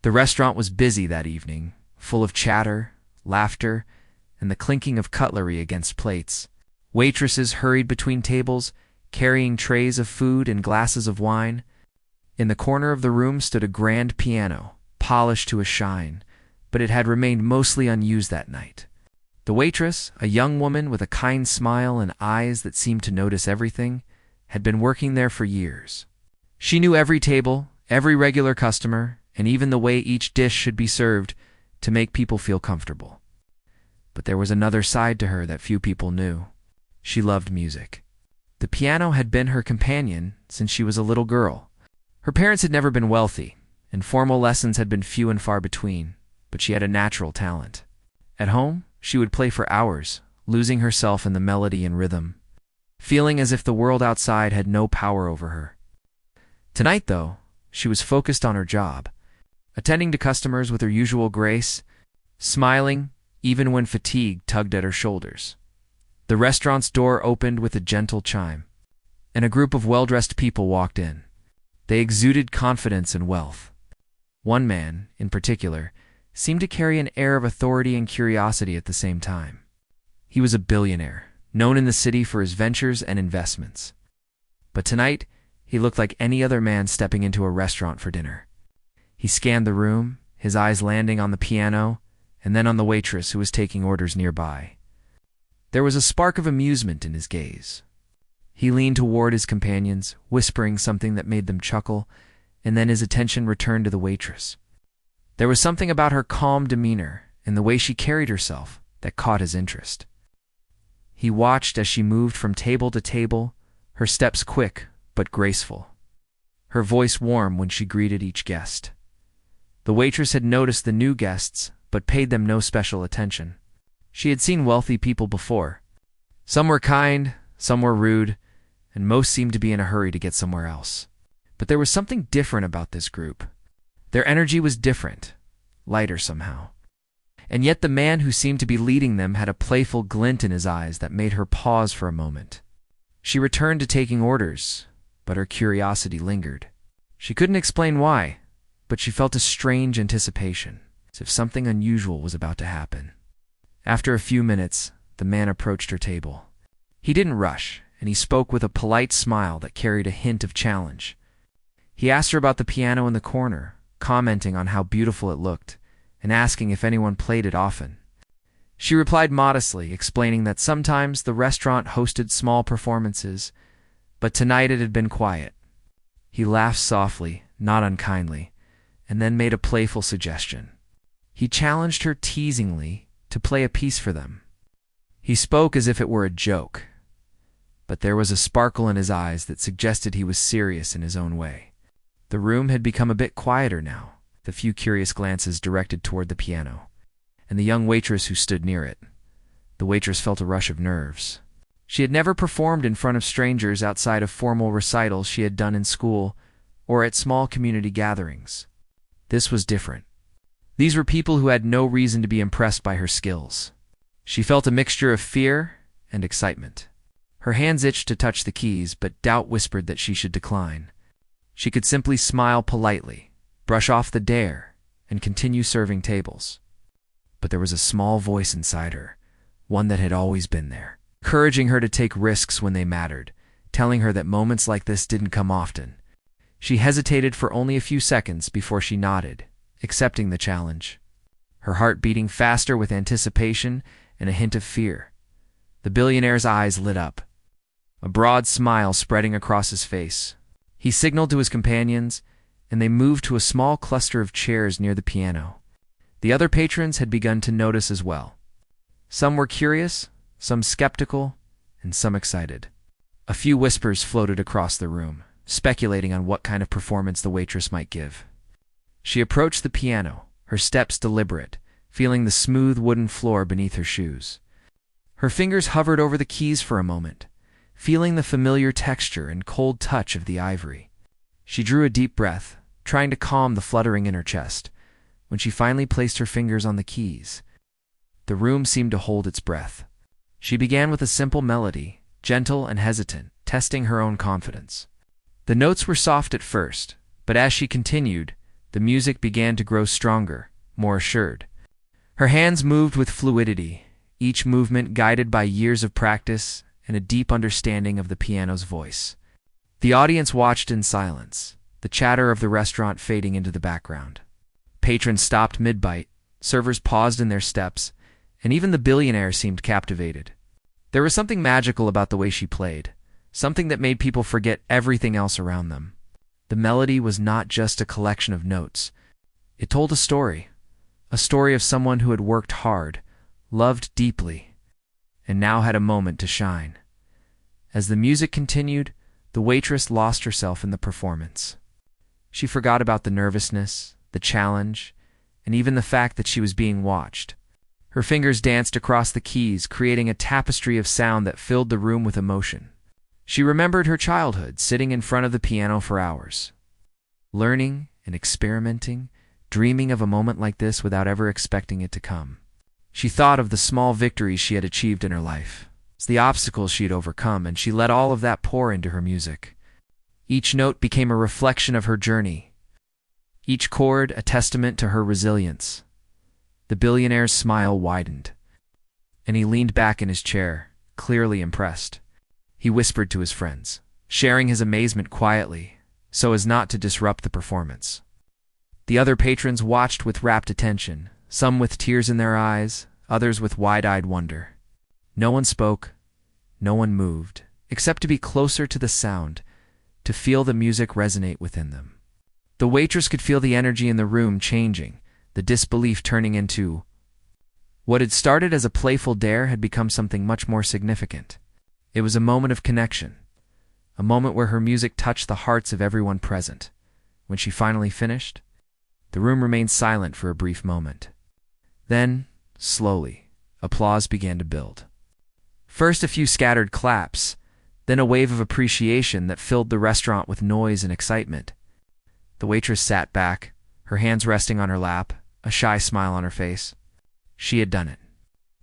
The restaurant was busy that evening, full of chatter, laughter, and the clinking of cutlery against plates. Waitresses hurried between tables, carrying trays of food and glasses of wine. In the corner of the room stood a grand piano, polished to a shine, but it had remained mostly unused that night. The waitress, a young woman with a kind smile and eyes that seemed to notice everything, had been working there for years. She knew every table, every regular customer, and even the way each dish should be served to make people feel comfortable. But there was another side to her that few people knew. She loved music. The piano had been her companion since she was a little girl. Her parents had never been wealthy, and formal lessons had been few and far between, but she had a natural talent. At home, she would play for hours, losing herself in the melody and rhythm, feeling as if the world outside had no power over her. Tonight, though, she was focused on her job, attending to customers with her usual grace, smiling even when fatigue tugged at her shoulders. The restaurant's door opened with a gentle chime, and a group of well-dressed people walked in. They exuded confidence and wealth. One man, in particular, seemed to carry an air of authority and curiosity at the same time. He was a billionaire, known in the city for his ventures and investments. But tonight, he looked like any other man stepping into a restaurant for dinner. He scanned the room, his eyes landing on the piano, and then on the waitress who was taking orders nearby. There was a spark of amusement in his gaze. He leaned toward his companions, whispering something that made them chuckle, and then his attention returned to the waitress. There was something about her calm demeanor and the way she carried herself that caught his interest. He watched as she moved from table to table, her steps quick but graceful, her voice warm when she greeted each guest. The waitress had noticed the new guests but paid them no special attention. She had seen wealthy people before. Some were kind, some were rude, and most seemed to be in a hurry to get somewhere else. But there was something different about this group. Their energy was different, lighter somehow. And yet the man who seemed to be leading them had a playful glint in his eyes that made her pause for a moment. She returned to taking orders, but her curiosity lingered. She couldn't explain why, but she felt a strange anticipation, as if something unusual was about to happen. After a few minutes, the man approached her table. He didn't rush, and he spoke with a polite smile that carried a hint of challenge. He asked her about the piano in the corner, commenting on how beautiful it looked, and asking if anyone played it often. She replied modestly, explaining that sometimes the restaurant hosted small performances, but tonight it had been quiet. He laughed softly, not unkindly, and then made a playful suggestion. He challenged her teasingly to play a piece for them. He spoke as if it were a joke, but there was a sparkle in his eyes that suggested he was serious in his own way. The room had become a bit quieter now, the few curious glances directed toward the piano, and the young waitress who stood near it. The waitress felt a rush of nerves. She had never performed in front of strangers outside of formal recitals she had done in school or at small community gatherings. This was different. These were people who had no reason to be impressed by her skills. She felt a mixture of fear and excitement. Her hands itched to touch the keys, but doubt whispered that she should decline. She could simply smile politely, brush off the dare, and continue serving tables. But there was a small voice inside her, one that had always been there, encouraging her to take risks when they mattered, telling her that moments like this didn't come often. She hesitated for only a few seconds before she nodded, accepting the challenge, her heart beating faster with anticipation and a hint of fear. The billionaire's eyes lit up, a broad smile spreading across his face. He signaled to his companions, and they moved to a small cluster of chairs near the piano. The other patrons had begun to notice as well. Some were curious, some skeptical, and some excited. A few whispers floated across the room, speculating on what kind of performance the waitress might give. She approached the piano, her steps deliberate, feeling the smooth wooden floor beneath her shoes. Her fingers hovered over the keys for a moment, feeling the familiar texture and cold touch of the ivory. She drew a deep breath, trying to calm the fluttering in her chest. When she finally placed her fingers on the keys, the room seemed to hold its breath. She began with a simple melody, gentle and hesitant, testing her own confidence. The notes were soft at first, but as she continued, The music began to grow stronger, more assured. Her hands moved with fluidity, each movement guided by years of practice and a deep understanding of the piano's voice. The audience watched in silence, the chatter of the restaurant fading into the background. Patrons stopped mid-bite, servers paused in their steps, and even the billionaire seemed captivated. There was something magical about the way she played, something that made people forget everything else around them. The melody was not just a collection of notes. It told a story of someone who had worked hard, loved deeply, and now had a moment to shine. As the music continued, the waitress lost herself in the performance. She forgot about the nervousness, the challenge, and even the fact that she was being watched. Her fingers danced across the keys, creating a tapestry of sound that filled the room with emotion. She remembered her childhood, sitting in front of the piano for hours, learning and experimenting, dreaming of a moment like this without ever expecting it to come. She thought of the small victories she had achieved in her life, the obstacles she had overcome, and she let all of that pour into her music. Each note became a reflection of her journey, each chord a testament to her resilience. The billionaire's smile widened, and he leaned back in his chair, clearly impressed. He whispered to his friends, sharing his amazement quietly, so as not to disrupt the performance. The other patrons watched with rapt attention, some with tears in their eyes, others with wide-eyed wonder. No one spoke, no one moved, except to be closer to the sound, to feel the music resonate within them. The waitress could feel the energy in the room changing, the disbelief turning into what had started as a playful dare had become something much more significant. It was a moment of connection, a moment where her music touched the hearts of everyone present. When she finally finished, the room remained silent for a brief moment. Then, slowly, applause began to build. First a few scattered claps, then a wave of appreciation that filled the restaurant with noise and excitement. The waitress sat back, her hands resting on her lap, a shy smile on her face. She had done it.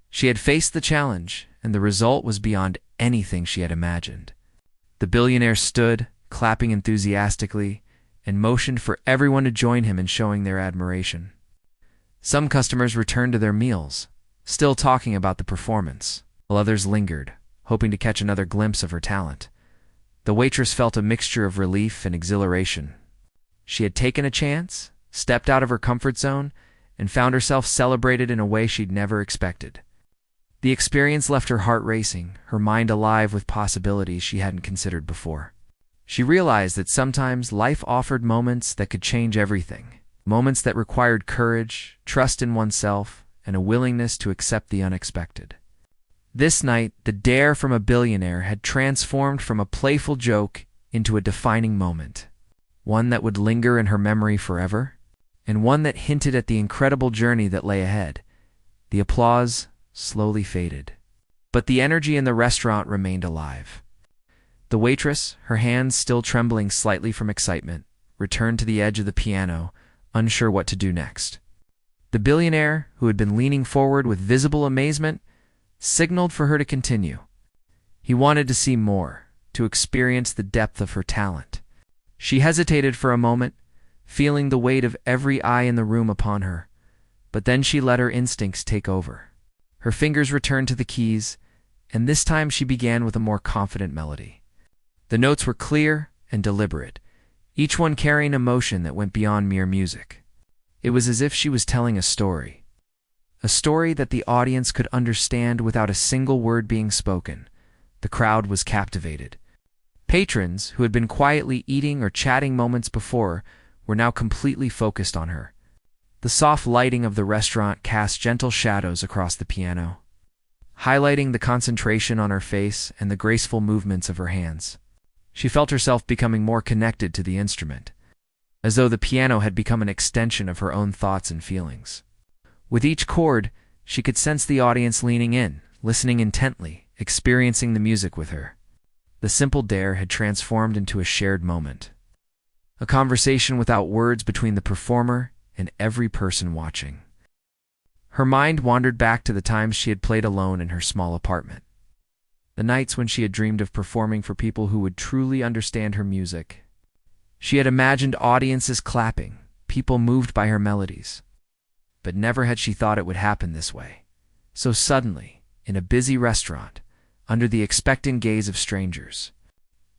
She had faced the challenge, and the result was beyond anything she had imagined. The billionaire stood, clapping enthusiastically, and motioned for everyone to join him in showing their admiration. Some customers returned to their meals, still talking about the performance, while others lingered, hoping to catch another glimpse of her talent. The waitress felt a mixture of relief and exhilaration. She had taken a chance, stepped out of her comfort zone, and found herself celebrated in a way she'd never expected. The experience left her heart racing, her mind alive with possibilities she hadn't considered before. She realized that sometimes life offered moments that could change everything, moments that required courage, trust in oneself, and a willingness to accept the unexpected. This night, the dare from a billionaire had transformed from a playful joke into a defining moment, one that would linger in her memory forever, and one that hinted at the incredible journey that lay ahead. The applause slowly faded, but the energy in the restaurant remained alive. The waitress, her hands still trembling slightly from excitement, returned to the edge of the piano, unsure what to do next. The billionaire, who had been leaning forward with visible amazement, signaled for her to continue. He wanted to see more, to experience the depth of her talent. She hesitated for a moment, feeling the weight of every eye in the room upon her, but then she let her instincts take over. Her fingers returned to the keys, and this time she began with a more confident melody. The notes were clear and deliberate, each one carrying emotion that went beyond mere music. It was as if she was telling a story that the audience could understand without a single word being spoken. The crowd was captivated. Patrons, who had been quietly eating or chatting moments before, were now completely focused on her. The soft lighting of the restaurant cast gentle shadows across the piano, highlighting the concentration on her face and the graceful movements of her hands. She felt herself becoming more connected to the instrument, as though the piano had become an extension of her own thoughts and feelings. With each chord, she could sense the audience leaning in, listening intently, experiencing the music with her. The simple dare had transformed into a shared moment, a conversation without words between the performer and every person watching. Her mind wandered back to the times she had played alone in her small apartment, the nights when she had dreamed of performing for people who would truly understand her music. She had imagined audiences clapping, people moved by her melodies. But never had she thought it would happen this way. So suddenly, in a busy restaurant, under the expectant gaze of strangers.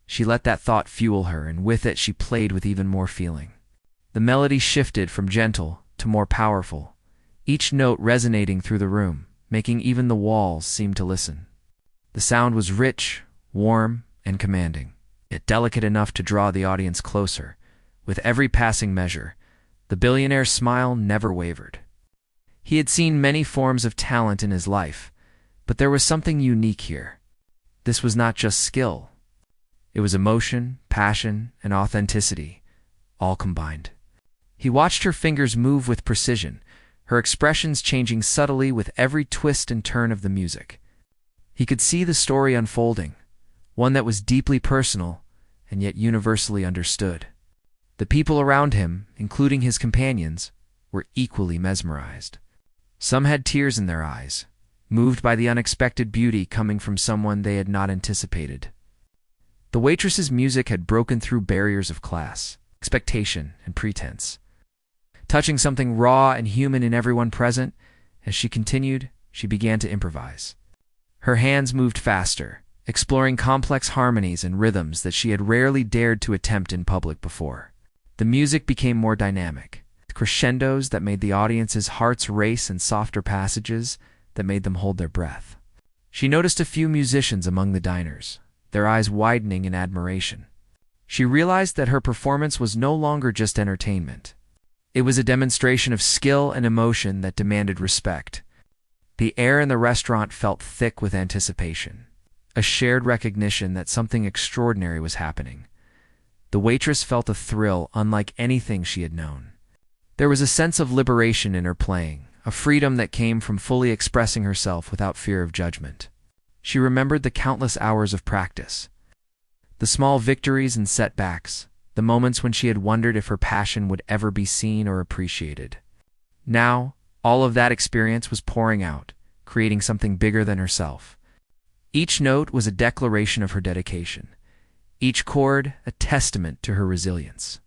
She let that thought fuel her, and with it she played with even more feeling. The melody shifted from gentle to more powerful, each note resonating through the room, making even the walls seem to listen. The sound was rich, warm, and commanding, yet delicate enough to draw the audience closer. With every passing measure, the billionaire's smile never wavered. He had seen many forms of talent in his life, but there was something unique here. This was not just skill. It was emotion, passion, and authenticity, all combined. He watched her fingers move with precision, her expressions changing subtly with every twist and turn of the music. He could see the story unfolding, one that was deeply personal and yet universally understood. The people around him, including his companions, were equally mesmerized. Some had tears in their eyes, moved by the unexpected beauty coming from someone they had not anticipated. The waitress's music had broken through barriers of class, expectation, and pretense. Touching something raw and human in everyone present, as she continued, she began to improvise. Her hands moved faster, exploring complex harmonies and rhythms that she had rarely dared to attempt in public before. The music became more dynamic, crescendos that made the audience's hearts race and softer passages that made them hold their breath. She noticed a few musicians among the diners, their eyes widening in admiration. She realized that her performance was no longer just entertainment. It was a demonstration of skill and emotion that demanded respect. The air in the restaurant felt thick with anticipation, a shared recognition that something extraordinary was happening. The waitress felt a thrill unlike anything she had known. There was a sense of liberation in her playing, a freedom that came from fully expressing herself without fear of judgment. She remembered the countless hours of practice, the small victories and setbacks, the moments when she had wondered if her passion would ever be seen or appreciated. Now, all of that experience was pouring out, creating something bigger than herself. Each note was a declaration of her dedication, each chord a testament to her resilience.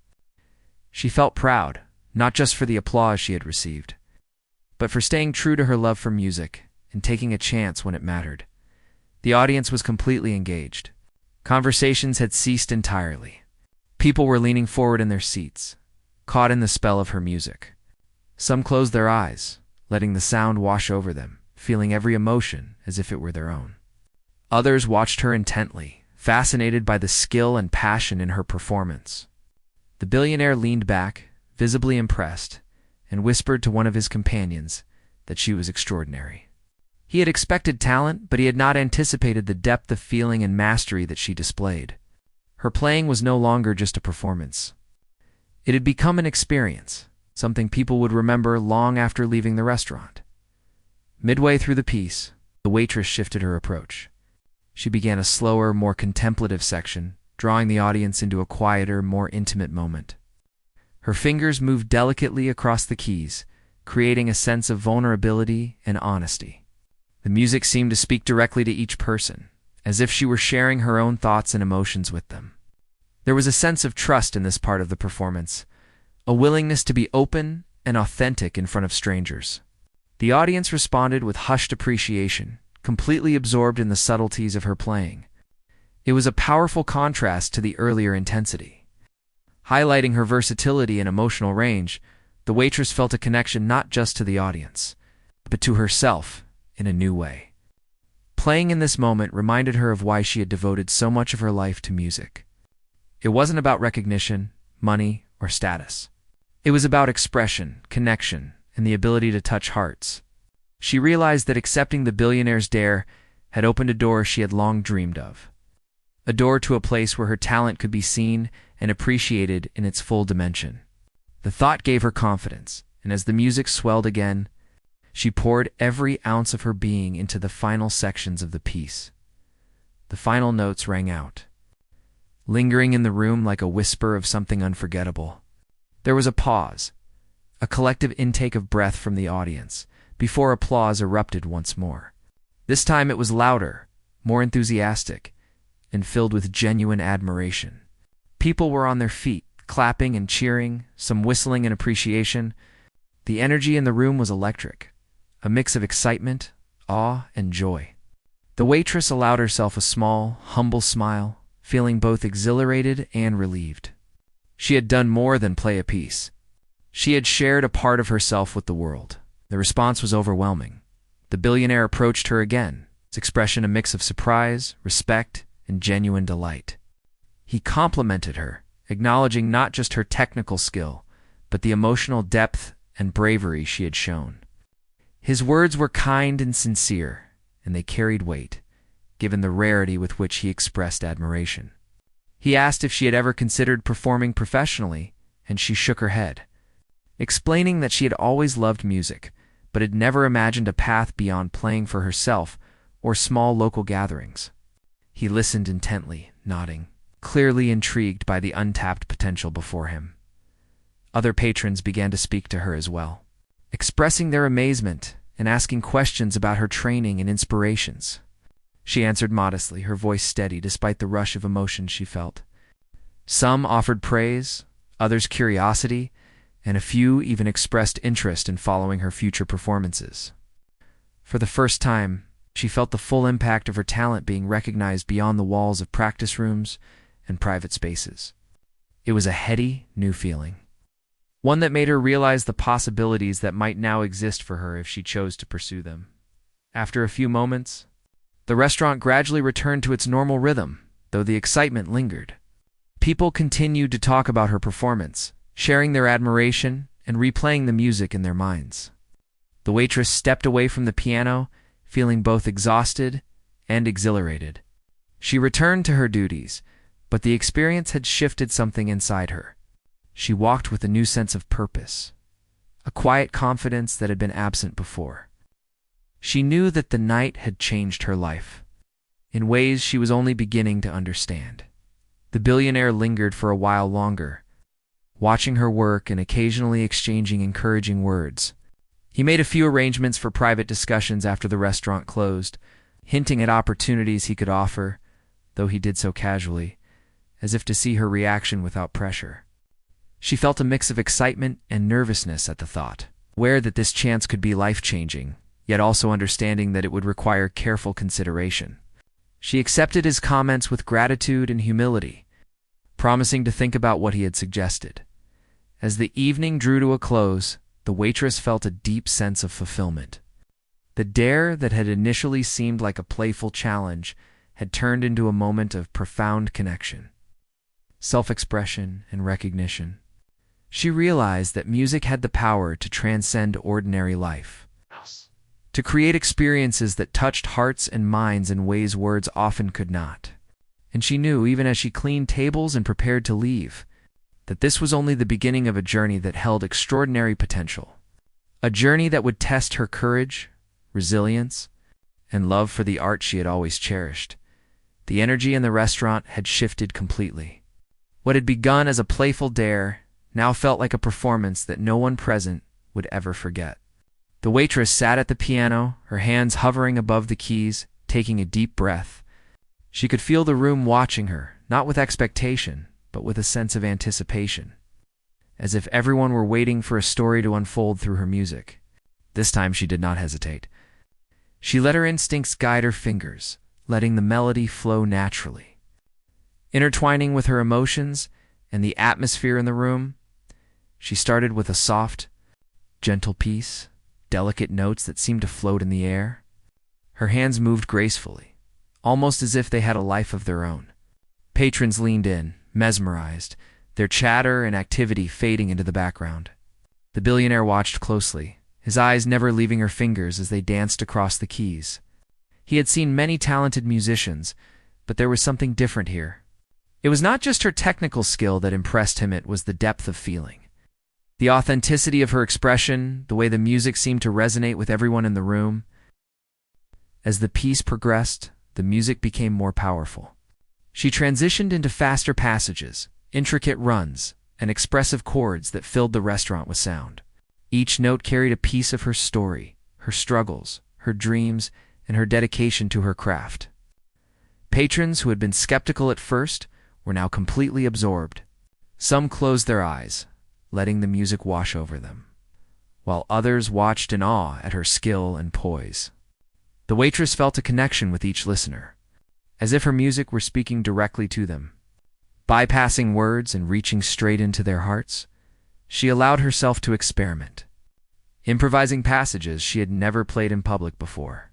She felt proud, not just for the applause she had received, but for staying true to her love for music and taking a chance when it mattered. The audience was completely engaged. Conversations had ceased entirely. People were leaning forward in their seats, caught in the spell of her music. Some closed their eyes, letting the sound wash over them, feeling every emotion as if it were their own. Others watched her intently, fascinated by the skill and passion in her performance. The billionaire leaned back, visibly impressed, and whispered to one of his companions that she was extraordinary. He had expected talent, but he had not anticipated the depth of feeling and mastery that she displayed. Her playing was no longer just a performance. It had become an experience, something people would remember long after leaving the restaurant. Midway through the piece, the waitress shifted her approach. She began a slower, more contemplative section, drawing the audience into a quieter, more intimate moment. Her fingers moved delicately across the keys, creating a sense of vulnerability and honesty. The music seemed to speak directly to each person, as if she were sharing her own thoughts and emotions with them. There was a sense of trust in this part of the performance, a willingness to be open and authentic in front of strangers. The audience responded with hushed appreciation, completely absorbed in the subtleties of her playing. It was a powerful contrast to the earlier intensity. Highlighting her versatility and emotional range, the waitress felt a connection not just to the audience, but to herself in a new way. Playing in this moment reminded her of why she had devoted so much of her life to music. It wasn't about recognition, money, or status. It was about expression, connection, and the ability to touch hearts. She realized that accepting the billionaire's dare had opened a door she had long dreamed of. A door to a place where her talent could be seen and appreciated in its full dimension. The thought gave her confidence, and as the music swelled again, she poured every ounce of her being into the final sections of the piece. The final notes rang out, lingering in the room like a whisper of something unforgettable. There was a pause, a collective intake of breath from the audience, before applause erupted once more. This time it was louder, more enthusiastic, and filled with genuine admiration. People were on their feet, clapping and cheering, some whistling in appreciation. The energy in the room was electric, a mix of excitement, awe, and joy. The waitress allowed herself a small, humble smile, feeling both exhilarated and relieved. She had done more than play a piece. She had shared a part of herself with the world. The response was overwhelming. The billionaire approached her again, his expression a mix of surprise, respect, and genuine delight. He complimented her, acknowledging not just her technical skill, but the emotional depth and bravery she had shown. His words were kind and sincere, and they carried weight, given the rarity with which he expressed admiration. He asked if she had ever considered performing professionally, and she shook her head, explaining that she had always loved music, but had never imagined a path beyond playing for herself or small local gatherings. He listened intently, nodding, clearly intrigued by the untapped potential before him. Other patrons began to speak to her as well, expressing their amazement and asking questions about her training and inspirations. She answered modestly, her voice steady despite the rush of emotion she felt. Some offered praise, others curiosity, and a few even expressed interest in following her future performances. For the first time, she felt the full impact of her talent being recognized beyond the walls of practice rooms and private spaces. It was a heady, new feeling, one that made her realize the possibilities that might now exist for her if she chose to pursue them. After a few moments, the restaurant gradually returned to its normal rhythm, though the excitement lingered. People continued to talk about her performance, sharing their admiration and replaying the music in their minds. The waitress stepped away from the piano, feeling both exhausted and exhilarated. She returned to her duties, but the experience had shifted something inside her. She walked with a new sense of purpose, a quiet confidence that had been absent before. She knew that the night had changed her life, in ways she was only beginning to understand. The billionaire lingered for a while longer, watching her work and occasionally exchanging encouraging words. He made a few arrangements for private discussions after the restaurant closed, hinting at opportunities he could offer, though he did so casually, as if to see her reaction without pressure. She felt a mix of excitement and nervousness at the thought, aware that this chance could be life-changing, yet also understanding that it would require careful consideration. She accepted his comments with gratitude and humility, promising to think about what he had suggested. As the evening drew to a close, the waitress felt a deep sense of fulfillment. The dare that had initially seemed like a playful challenge had turned into a moment of profound connection, self-expression, and recognition. She realized that music had the power to transcend ordinary life, to create experiences that touched hearts and minds in ways words often could not. And she knew, even as she cleaned tables and prepared to leave, that this was only the beginning of a journey that held extraordinary potential. A journey that would test her courage, resilience, and love for the art she had always cherished. The energy in the restaurant had shifted completely. What had begun as a playful dare now felt like a performance that no one present would ever forget. The waitress sat at the piano, her hands hovering above the keys, taking a deep breath. She could feel the room watching her, not with expectation, but with a sense of anticipation, as if everyone were waiting for a story to unfold through her music. This time she did not hesitate. She let her instincts guide her fingers, letting the melody flow naturally. Intertwining with her emotions and the atmosphere in the room, she started with a soft, gentle piece, delicate notes that seemed to float in the air. Her hands moved gracefully, almost as if they had a life of their own. Patrons leaned in, mesmerized, their chatter and activity fading into the background. The billionaire watched closely, his eyes never leaving her fingers as they danced across the keys. He had seen many talented musicians, but there was something different here. It was not just her technical skill that impressed him, it was the depth of feeling. The authenticity of her expression, the way the music seemed to resonate with everyone in the room. As the piece progressed, the music became more powerful. She transitioned into faster passages, intricate runs, and expressive chords that filled the restaurant with sound. Each note carried a piece of her story, her struggles, her dreams, and her dedication to her craft. Patrons who had been skeptical at first were now completely absorbed, Some closed their eyes, letting the music wash over them, while others watched in awe at her skill and poise. The waitress felt a connection with each listener, as if her music were speaking directly to them. Bypassing words and reaching straight into their hearts, she allowed herself to experiment, improvising passages she had never played in public before.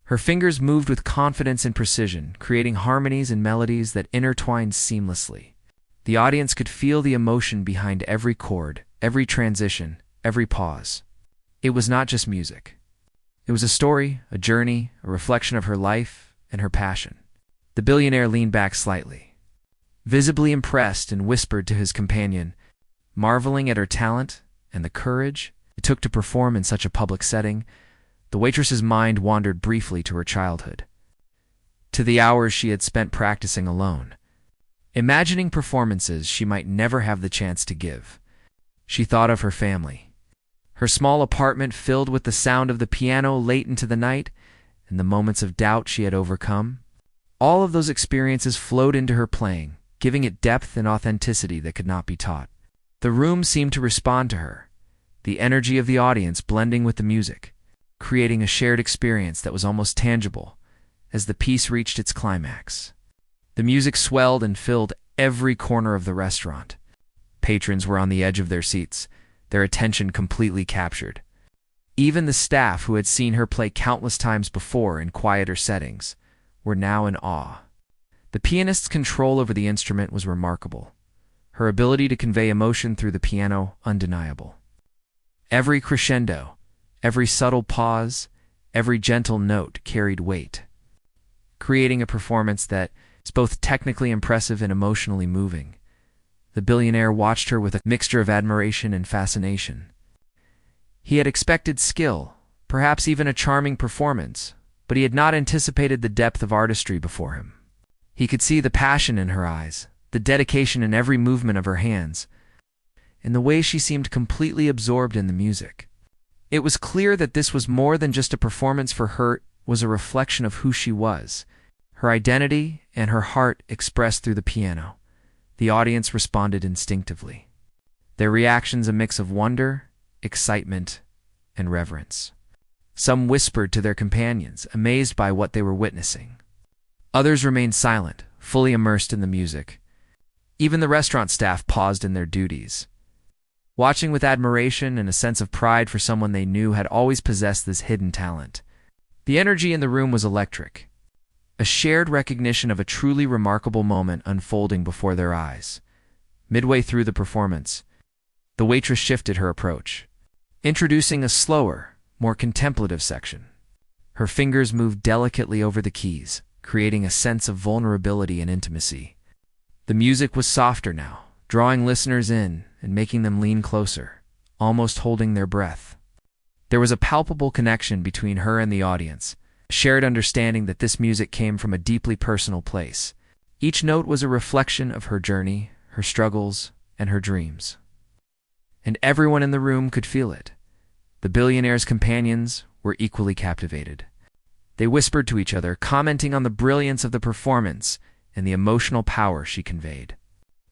Her fingers moved with confidence and precision, creating harmonies and melodies that intertwined seamlessly. The audience could feel the emotion behind every chord, every transition, every pause. It was not just music. It was a story, a journey, a reflection of her life and her passion. The billionaire leaned back slightly, visibly impressed, and whispered to his companion, marveling at her talent and the courage it took to perform in such a public setting. The waitress's mind wandered briefly to her childhood, to the hours she had spent practicing alone, imagining performances she might never have the chance to give. She thought of her family, her small apartment filled with the sound of the piano late into the night, and the moments of doubt she had overcome. All of those experiences flowed into her playing, giving it depth and authenticity that could not be taught. The room seemed to respond to her, the energy of the audience blending with the music, creating a shared experience that was almost tangible as the piece reached its climax. The music swelled and filled every corner of the restaurant. Patrons were on the edge of their seats, their attention completely captured. Even the staff, who had seen her play countless times before in quieter settings, were now in awe. The pianist's control over the instrument was remarkable, her ability to convey emotion through the piano undeniable. Every crescendo, every subtle pause, every gentle note carried weight, creating a performance that is both technically impressive and emotionally moving. The billionaire watched her with a mixture of admiration and fascination. He had expected skill, perhaps even a charming performance, but he had not anticipated the depth of artistry before him. He could see the passion in her eyes, the dedication in every movement of her hands, and the way she seemed completely absorbed in the music. It was clear that this was more than just a performance for her, it was a reflection of who she was, her identity and her heart expressed through the piano. The audience responded instinctively, their reactions a mix of wonder, excitement, and reverence. Some whispered to their companions, amazed by what they were witnessing. Others remained silent, fully immersed in the music. Even the restaurant staff paused in their duties, watching with admiration and a sense of pride for someone they knew had always possessed this hidden talent. The energy in the room was electric, a shared recognition of a truly remarkable moment unfolding before their eyes. Midway through the performance, the waitress shifted her approach, introducing a slower, more contemplative section. Her fingers moved delicately over the keys, creating a sense of vulnerability and intimacy. The music was softer now, drawing listeners in and making them lean closer, almost holding their breath. There was a palpable connection between her and the audience, a shared understanding that this music came from a deeply personal place. Each note was a reflection of her journey, her struggles, and her dreams. And everyone in the room could feel it. The billionaire's companions were equally captivated. They whispered to each other, commenting on the brilliance of the performance and the emotional power she conveyed.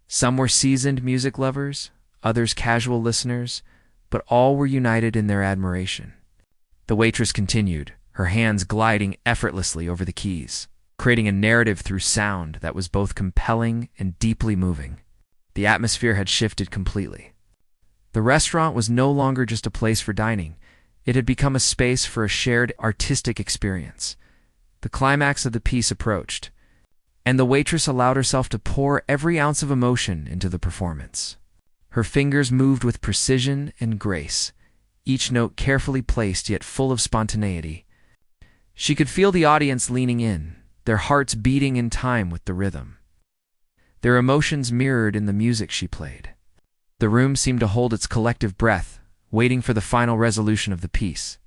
Some were seasoned music lovers, others casual listeners, but all were united in their admiration. The waitress continued, her hands gliding effortlessly over the keys, creating a narrative through sound that was both compelling and deeply moving. The atmosphere had shifted completely. The restaurant was no longer just a place for dining. It had become a space for a shared artistic experience. The climax of the piece approached, and the waitress allowed herself to pour every ounce of emotion into the performance. Her fingers moved with precision and grace, each note carefully placed yet full of spontaneity. She could feel the audience leaning in, their hearts beating in time with the rhythm. Their emotions mirrored in the music she played. The room seemed to hold its collective breath, waiting for the final resolution of the piece.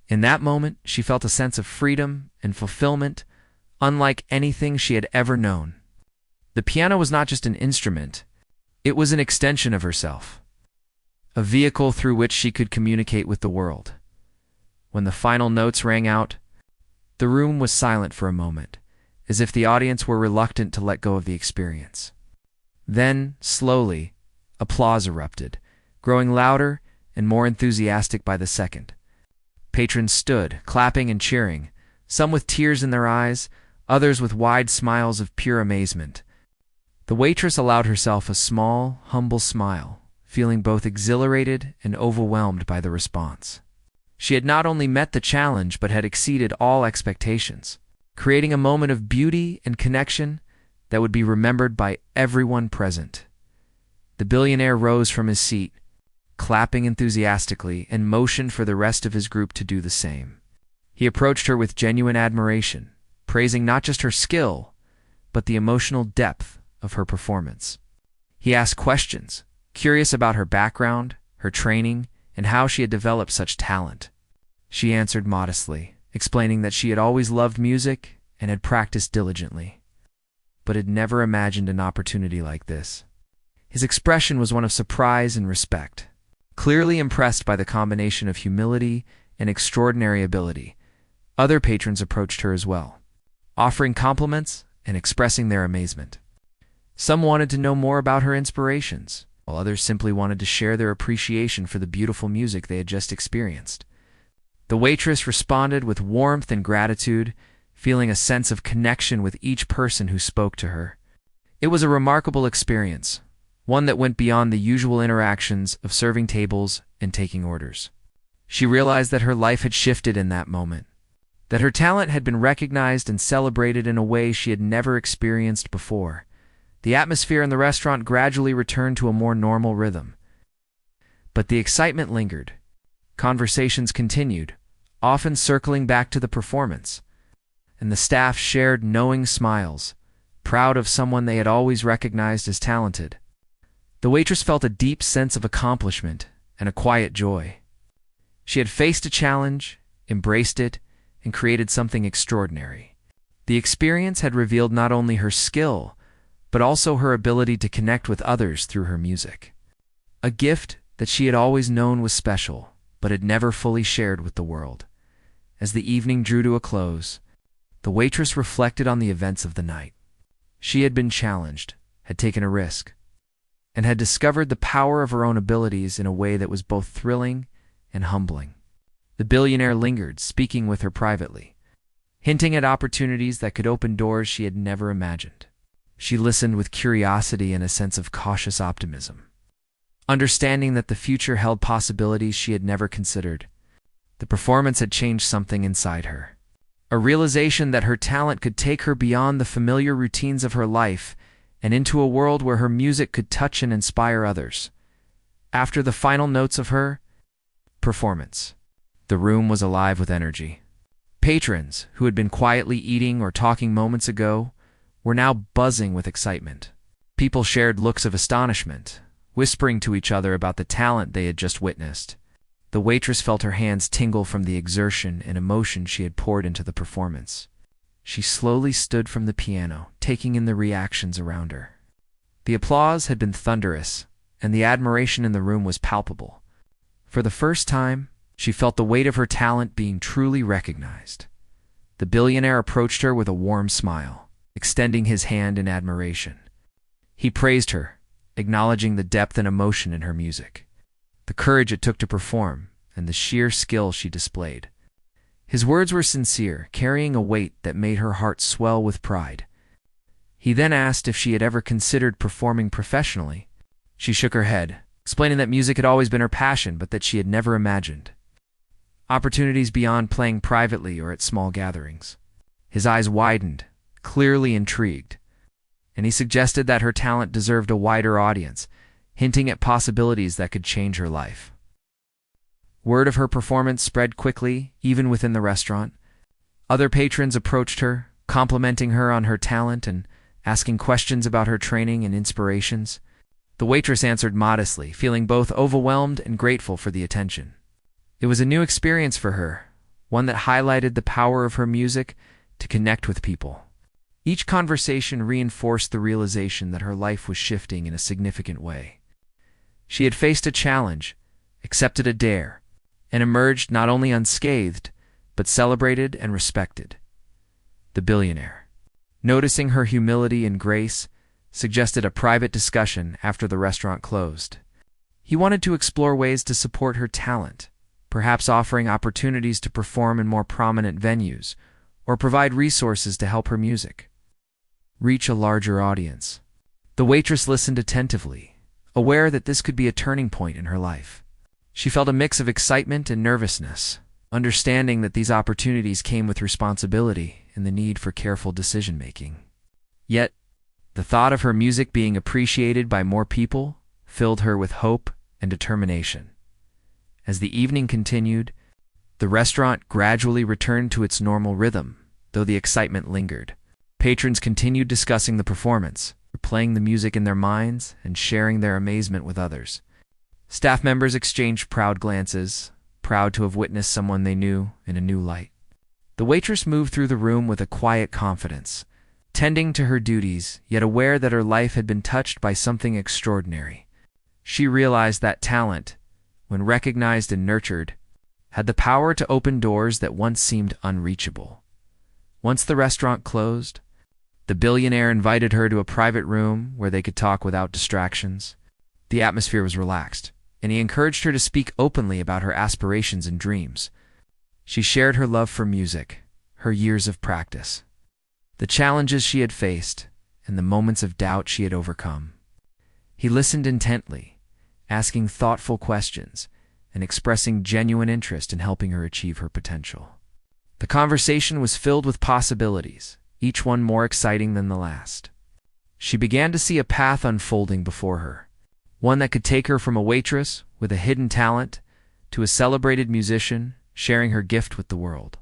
In that moment, she felt a sense of freedom and fulfillment, unlike anything she had ever known. The piano was not just an instrument, it was an extension of herself, a vehicle through which she could communicate with the world. When the final notes rang out, the room was silent for a moment, as if the audience were reluctant to let go of the experience. Then, slowly, applause erupted, growing louder and more enthusiastic by the second. Patrons stood, clapping and cheering, some with tears in their eyes, others with wide smiles of pure amazement. The waitress allowed herself a small, humble smile, feeling both exhilarated and overwhelmed by the response. She had not only met the challenge but had exceeded all expectations, creating a moment of beauty and connection that would be remembered by everyone present. The billionaire rose from his seat, clapping enthusiastically, and motioned for the rest of his group to do the same. He approached her with genuine admiration, praising not just her skill, but the emotional depth of her performance. He asked questions, curious about her background, her training, and how she had developed such talent. She answered modestly, explaining that she had always loved music and had practiced diligently, but had never imagined an opportunity like this. His expression was one of surprise and respect. Clearly impressed by the combination of humility and extraordinary ability, other patrons approached her as well, offering compliments and expressing their amazement. Some wanted to know more about her inspirations, while others simply wanted to share their appreciation for the beautiful music they had just experienced. The waitress responded with warmth and gratitude, feeling a sense of connection with each person who spoke to her. It was a remarkable experience, one that went beyond the usual interactions of serving tables and taking orders. She realized that her life had shifted in that moment, that her talent had been recognized and celebrated in a way she had never experienced before. The atmosphere in the restaurant gradually returned to a more normal rhythm. But the excitement lingered. Conversations continued, often circling back to the performance, and the staff shared knowing smiles, proud of someone they had always recognized as talented. The waitress felt a deep sense of accomplishment and a quiet joy. She had faced a challenge, embraced it, and created something extraordinary. The experience had revealed not only her skill, but also her ability to connect with others through her music. A gift that she had always known was special, but had never fully shared with the world. As the evening drew to a close, the waitress reflected on the events of the night. She had been challenged, had taken a risk, and had discovered the power of her own abilities in a way that was both thrilling and humbling. The billionaire lingered, speaking with her privately, hinting at opportunities that could open doors she had never imagined. She listened with curiosity and a sense of cautious optimism, understanding that the future held possibilities she had never considered. The performance had changed something inside her, a realization that her talent could take her beyond the familiar routines of her life and into a world where her music could touch and inspire others. After the final notes of her performance, the room was alive with energy. Patrons, who had been quietly eating or talking moments ago, were now buzzing with excitement. People shared looks of astonishment, whispering to each other about the talent they had just witnessed. The waitress felt her hands tingle from the exertion and emotion she had poured into the performance. She slowly stood from the piano, taking in the reactions around her. The applause had been thunderous, and the admiration in the room was palpable. For the first time, she felt the weight of her talent being truly recognized. The billionaire approached her with a warm smile, extending his hand in admiration. He praised her, acknowledging the depth and emotion in her music, the courage it took to perform, and the sheer skill she displayed. His words were sincere, carrying a weight that made her heart swell with pride. He then asked if she had ever considered performing professionally. She shook her head, explaining that music had always been her passion, but that she had never imagined opportunities beyond playing privately or at small gatherings. His eyes widened, clearly intrigued, and he suggested that her talent deserved a wider audience, hinting at possibilities that could change her life. Word of her performance spread quickly, even within the restaurant. Other patrons approached her, complimenting her on her talent and asking questions about her training and inspirations. The waitress answered modestly, feeling both overwhelmed and grateful for the attention. It was a new experience for her, one that highlighted the power of her music to connect with people. Each conversation reinforced the realization that her life was shifting in a significant way. She had faced a challenge, accepted a dare, and emerged not only unscathed, but celebrated and respected. The billionaire, noticing her humility and grace, suggested a private discussion after the restaurant closed. He wanted to explore ways to support her talent, perhaps offering opportunities to perform in more prominent venues or provide resources to help her music reach a larger audience. The waitress listened attentively, aware that this could be a turning point in her life. She felt a mix of excitement and nervousness, understanding that these opportunities came with responsibility and the need for careful decision-making. Yet, the thought of her music being appreciated by more people filled her with hope and determination. As the evening continued, the restaurant gradually returned to its normal rhythm, though the excitement lingered. Patrons continued discussing the performance, replaying the music in their minds and sharing their amazement with others. Staff members exchanged proud glances, proud to have witnessed someone they knew in a new light. The waitress moved through the room with a quiet confidence, tending to her duties, yet aware that her life had been touched by something extraordinary. She realized that talent, when recognized and nurtured, had the power to open doors that once seemed unreachable. Once the restaurant closed, the billionaire invited her to a private room where they could talk without distractions. The atmosphere was relaxed, and he encouraged her to speak openly about her aspirations and dreams. She shared her love for music, her years of practice, the challenges she had faced, and the moments of doubt she had overcome. He listened intently, asking thoughtful questions and expressing genuine interest in helping her achieve her potential. The conversation was filled with possibilities, each one more exciting than the last. She began to see a path unfolding before her, one that could take her from a waitress with a hidden talent to a celebrated musician sharing her gift with the world.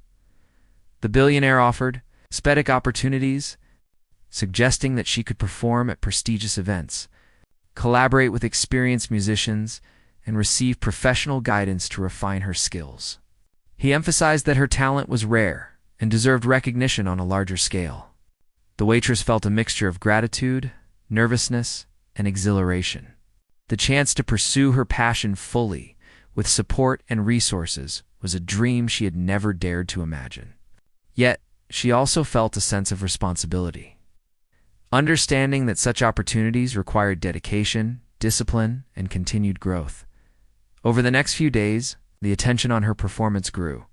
The billionaire offered aesthetic opportunities, suggesting that she could perform at prestigious events, collaborate with experienced musicians, and receive professional guidance to refine her skills. He emphasized that her talent was rare and deserved recognition on a larger scale. The waitress felt a mixture of gratitude, nervousness, and exhilaration. The chance to pursue her passion fully, with support and resources, was a dream she had never dared to imagine. Yet, she also felt a sense of responsibility. Understanding that such opportunities required dedication, discipline, and continued growth. Over the next few days, the attention on her performance grew.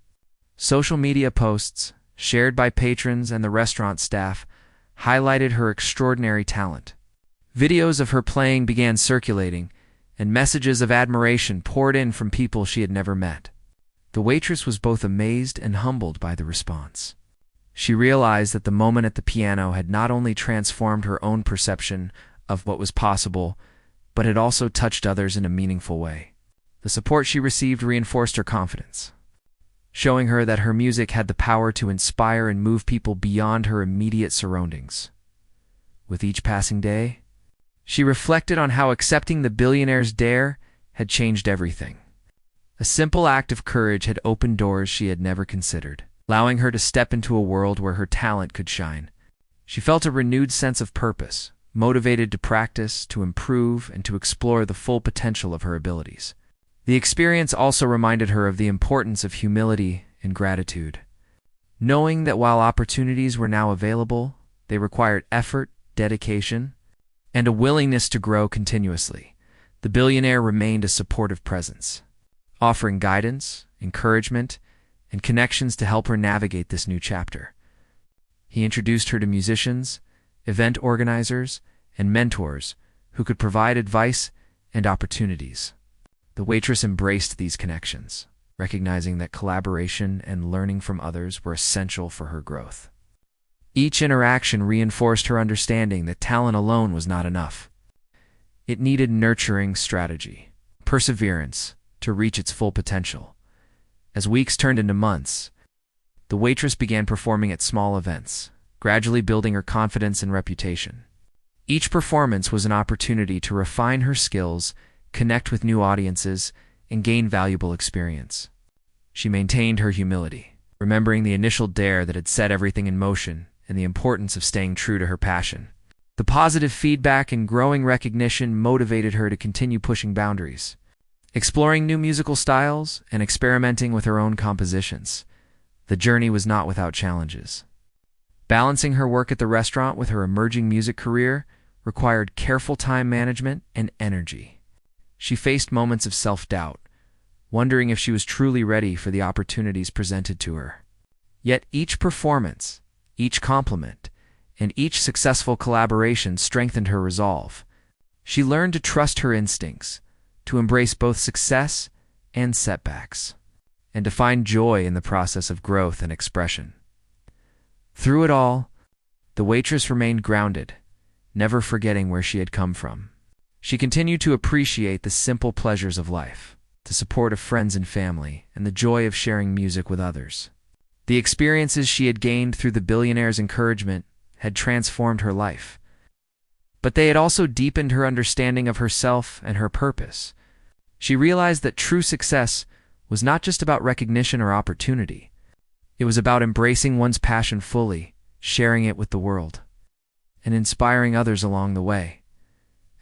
Social media posts, shared by patrons and the restaurant staff, highlighted her extraordinary talent. Videos of her playing began circulating, and messages of admiration poured in from people she had never met. The waitress was both amazed and humbled by the response. She realized that the moment at the piano had not only transformed her own perception of what was possible, but had also touched others in a meaningful way. The support she received reinforced her confidence, showing her that her music had the power to inspire and move people beyond her immediate surroundings. With each passing day, she reflected on how accepting the billionaire's dare had changed everything. A simple act of courage had opened doors she had never considered, allowing her to step into a world where her talent could shine. She felt a renewed sense of purpose, motivated to practice, to improve, and to explore the full potential of her abilities. The experience also reminded her of the importance of humility and gratitude. Knowing that while opportunities were now available, they required effort, dedication, and a willingness to grow continuously, the billionaire remained a supportive presence, offering guidance, encouragement, and connections to help her navigate this new chapter. He introduced her to musicians, event organizers, and mentors who could provide advice and opportunities. The waitress embraced these connections, recognizing that collaboration and learning from others were essential for her growth. Each interaction reinforced her understanding that talent alone was not enough. It needed nurturing strategy, perseverance, to reach its full potential. As weeks turned into months, the waitress began performing at small events, gradually building her confidence and reputation. Each performance was an opportunity to refine her skills, connect with new audiences, and gain valuable experience. She maintained her humility, remembering the initial dare that had set everything in motion and the importance of staying true to her passion. The positive feedback and growing recognition motivated her to continue pushing boundaries, exploring new musical styles and experimenting with her own compositions. The journey was not without challenges. Balancing her work at the restaurant with her emerging music career required careful time management and energy. She faced moments of self-doubt, wondering if she was truly ready for the opportunities presented to her. Yet each performance, each compliment, and each successful collaboration strengthened her resolve. She learned to trust her instincts, to embrace both success and setbacks, and to find joy in the process of growth and expression. Through it all, the waitress remained grounded, never forgetting where she had come from. She continued to appreciate the simple pleasures of life, the support of friends and family, and the joy of sharing music with others. The experiences she had gained through the Billionaire's encouragement had transformed her life, but they had also deepened her understanding of herself and her purpose. She realized that true success was not just about recognition or opportunity. It was about embracing one's passion fully, sharing it with the world, and inspiring others along the way.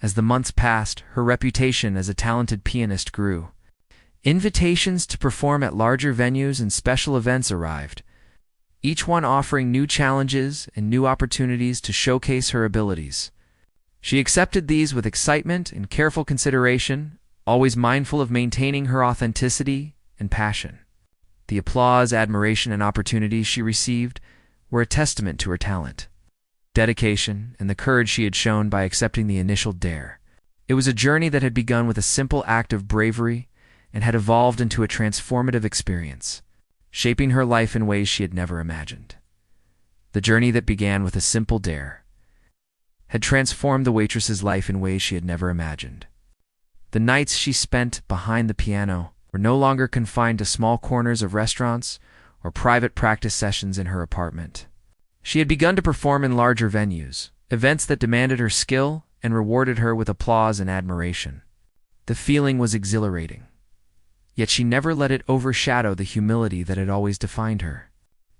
As the months passed, her reputation as a talented pianist grew. Invitations to perform at larger venues and special events arrived, each one offering new challenges and new opportunities to showcase her abilities. She accepted these with excitement and careful consideration, always mindful of maintaining her authenticity and passion. The applause, admiration, and opportunities she received were a testament to her talent, dedication, and the courage she had shown by accepting the initial dare. It was a journey that had begun with a simple act of bravery and had evolved into a transformative experience, shaping her life in ways she had never imagined. The journey that began with a simple dare had transformed the waitress's life in ways she had never imagined. The nights she spent behind the piano were no longer confined to small corners of restaurants or private practice sessions in her apartment. She had begun to perform in larger venues, events that demanded her skill and rewarded her with applause and admiration. The feeling was exhilarating, yet she never let it overshadow the humility that had always defined her.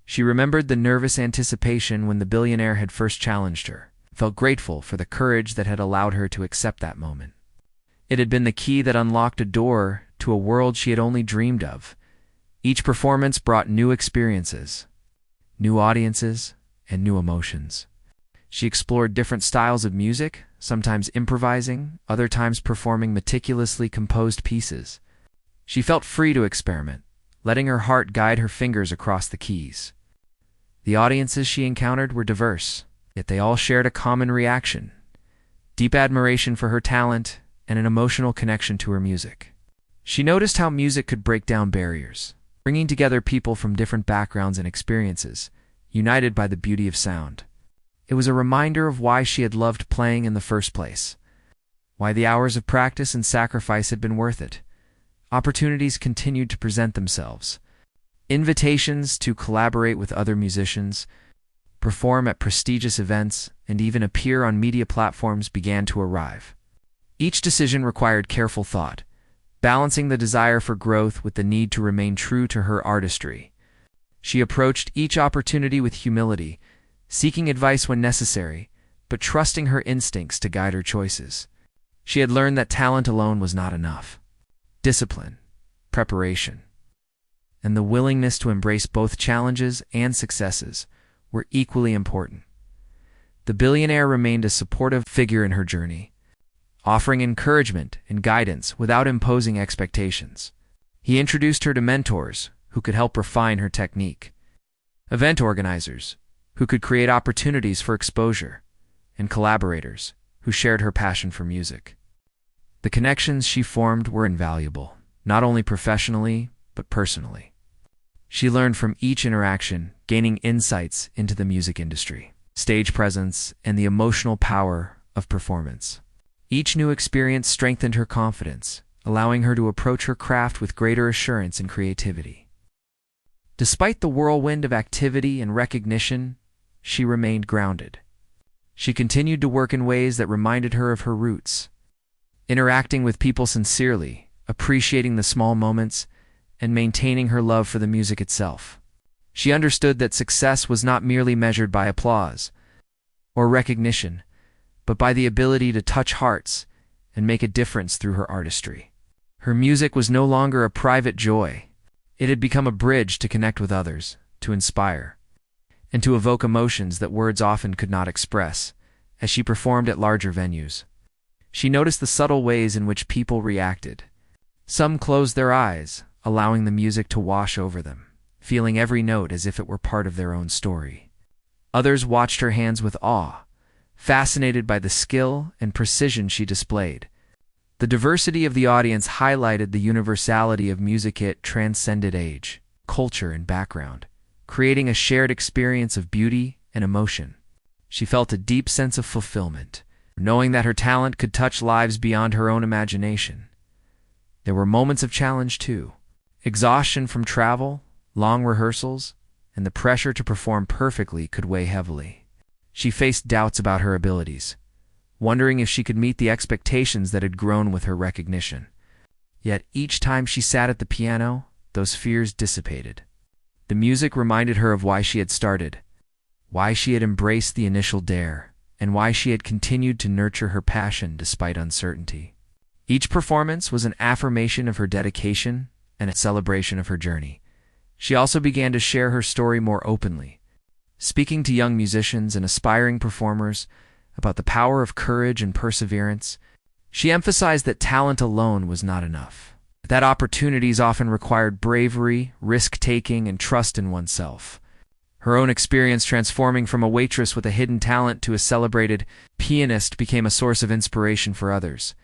She remembered the nervous anticipation when the billionaire had first challenged her, felt grateful for the courage that had allowed her to accept that moment. It had been the key that unlocked a door to a world she had only dreamed of. Each performance brought new experiences, new audiences, and new emotions. She explored different styles of music, sometimes improvising, other times performing meticulously composed pieces. She felt free to experiment, letting her heart guide her fingers across the keys. The audiences she encountered were diverse, yet they all shared a common reaction: deep admiration for her talent and an emotional connection to her music. She noticed how music could break down barriers, bringing together people from different backgrounds and experiences, united by the beauty of sound. It was a reminder of why she had loved playing in the first place, why the hours of practice and sacrifice had been worth it. Opportunities continued to present themselves. Invitations to collaborate with other musicians, perform at prestigious events, and even appear on media platforms began to arrive. Each decision required careful thought, balancing the desire for growth with the need to remain true to her artistry. She approached each opportunity with humility, seeking advice when necessary, but trusting her instincts to guide her choices. She had learned that talent alone was not enough. Discipline, preparation, and the willingness to embrace both challenges and successes were equally important. The billionaire remained a supportive figure in her journey, offering encouragement and guidance without imposing expectations. He introduced her to mentors who could help refine her technique, event organizers who could create opportunities for exposure, and collaborators who shared her passion for music. The connections she formed were invaluable, not only professionally, but personally. She learned from each interaction, gaining insights into the music industry, stage presence, and the emotional power of performance. Each new experience strengthened her confidence, allowing her to approach her craft with greater assurance and creativity. Despite the whirlwind of activity and recognition, she remained grounded. She continued to work in ways that reminded her of her roots, interacting with people sincerely, appreciating the small moments, and maintaining her love for the music itself. She understood that success was not merely measured by applause or recognition, but by the ability to touch hearts and make a difference through her artistry. Her music was no longer a private joy. It had become a bridge to connect with others, to inspire, and to evoke emotions that words often could not express, as she performed at larger venues. She noticed the subtle ways in which people reacted. Some closed their eyes, allowing the music to wash over them, feeling every note as if it were part of their own story. Others watched her hands with awe, fascinated by the skill and precision she displayed. The diversity of the audience highlighted the universality of music. It transcended age, culture, and background, creating a shared experience of beauty and emotion. She felt a deep sense of fulfillment, knowing that her talent could touch lives beyond her own imagination. There were moments of challenge too. Exhaustion from travel, long rehearsals, and the pressure to perform perfectly could weigh heavily. She faced doubts about her abilities, wondering if she could meet the expectations that had grown with her recognition. Yet each time she sat at the piano, those fears dissipated. The music reminded her of why she had started, why she had embraced the initial dare, and why she had continued to nurture her passion despite uncertainty. Each performance was an affirmation of her dedication and a celebration of her journey. She also began to share her story more openly, speaking to young musicians and aspiring performers about the power of courage and perseverance. She emphasized that talent alone was not enough, that opportunities often required bravery, risk-taking, and trust in oneself. Her own experience transforming from a waitress with a hidden talent to a celebrated pianist became a source of inspiration for others.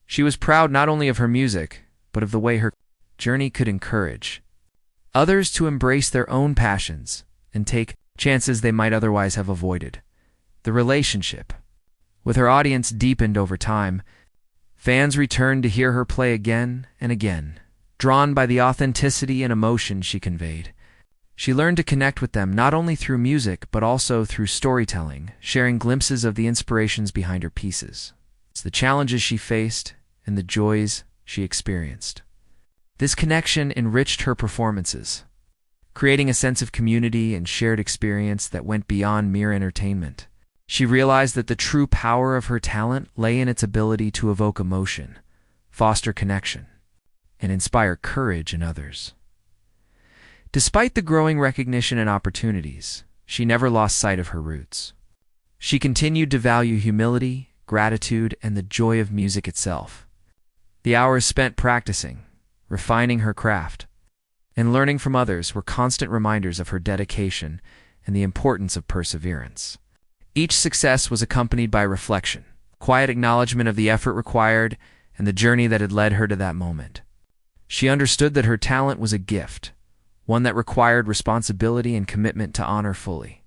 She was proud not only of her music, but of the way her journey could encourage others to embrace their own passions and take chances they might otherwise have avoided. The relationship with her audience deepened over time. Fans returned to hear her play again and again, drawn by the authenticity and emotion she conveyed. She learned to connect with them not only through music but also through storytelling, sharing glimpses of the inspirations behind her pieces. It's the challenges she faced and the joys she experienced. This connection enriched her performances, creating a sense of community and shared experience that went beyond mere entertainment. She realized that the true power of her talent lay in its ability to evoke emotion, foster connection, and inspire courage in others. Despite the growing recognition and opportunities, she never lost sight of her roots. She continued to value humility, gratitude, and the joy of music itself. The hours spent practicing, refining her craft, and learning from others were constant reminders of her dedication and the importance of perseverance. Each success was accompanied by reflection, quiet acknowledgement of the effort required, and the journey that had led her to that moment. She understood that her talent was a gift, one that required responsibility and commitment to honor fully.